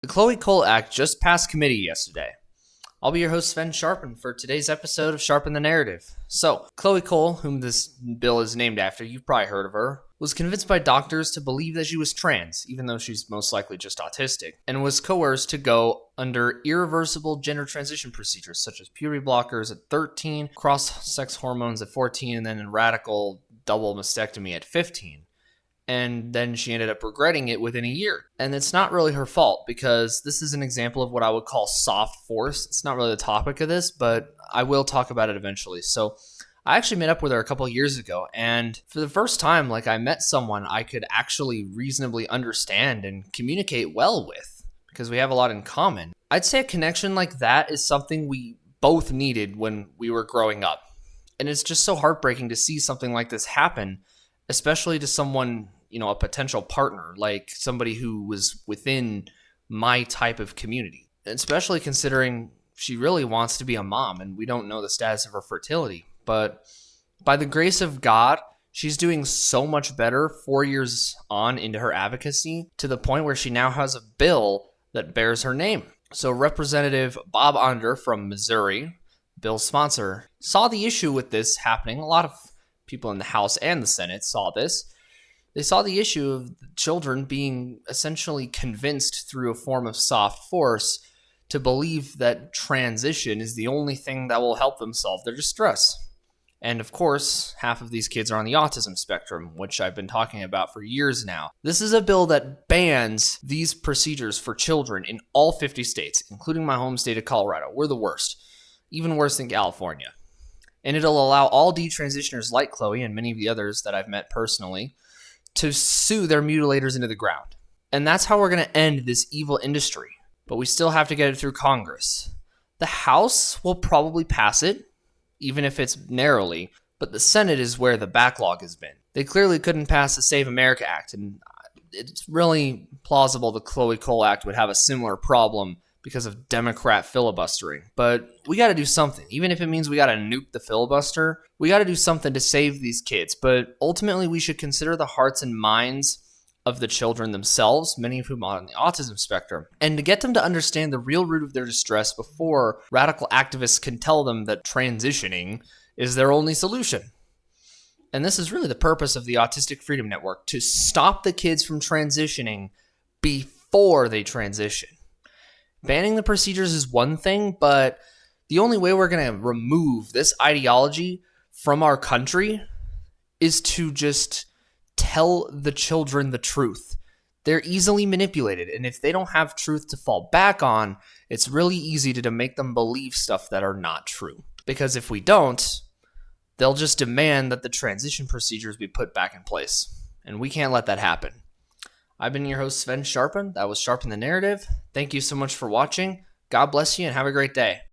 The Chloe Cole Act just passed committee yesterday. I'll be your host, Sven Sharpen, for today's episode of Sharpen the Narrative. So, Chloe Cole, whom this bill is named after, you've probably heard of her, was convinced by doctors to believe that she was trans, even though she's most likely just autistic, and was coerced to go under irreversible gender transition procedures, such as puberty blockers at 13, cross-sex hormones at 14, and then a radical double mastectomy at 15. And then she ended up regretting it within a year. And it's not really her fault, because this is an example of what I would call soft force. It's not really the topic of this, but I will talk about it eventually. So I actually met up with her a couple of years ago, and for the first time, I met someone I could actually reasonably understand and communicate well with, because we have a lot in common. I'd say a connection like that is something we both needed when we were growing up. And it's just so heartbreaking to see something like this happen, especially to someone, a potential partner, like somebody who was within my type of community, especially considering she really wants to be a mom and we don't know the status of her fertility. But by the grace of God, she's doing so much better 4 years on into her advocacy, to the point where she now has a bill that bears her name. So Representative Bob Onder from Missouri, bill's sponsor, saw the issue with this happening. A lot of people in the House and the Senate saw this. They saw the issue of children being essentially convinced through a form of soft force to believe that transition is the only thing that will help them solve their distress. And of course, half of these kids are on the autism spectrum, which I've been talking about for years now. This is a bill that bans these procedures for children in all 50 states, including my home state of Colorado. We're the worst, even worse than California. And it'll allow all detransitioners like Chloe and many of the others that I've met personally to sue their mutilators into the ground. And that's how we're going to end this evil industry. But we still have to get it through Congress. The House will probably pass it, even if it's narrowly, but the Senate is where the backlog has been. They clearly couldn't pass the SAVE America Act, and it's really plausible the Chloe Cole Act would have a similar problem because of Democrat filibustering. But we got to do something. Even if it means we got to nuke the filibuster, we got to do something to save these kids. But ultimately, we should consider the hearts and minds of the children themselves, many of whom are on the autism spectrum, and to get them to understand the real root of their distress before radical activists can tell them that transitioning is their only solution. And this is really the purpose of the Autistic Freedom Network, to stop the kids from transitioning before they transition. Banning the procedures is one thing, but the only way we're going to remove this ideology from our country is to just tell the children the truth. They're easily manipulated, and if they don't have truth to fall back on, it's really easy to make them believe stuff that are not true. Because if we don't, they'll just demand that the transition procedures be put back in place, and we can't let that happen. I've been your host, Sven Sharpen. That was Sharpen the Narrative. Thank you so much for watching. God bless you and have a great day.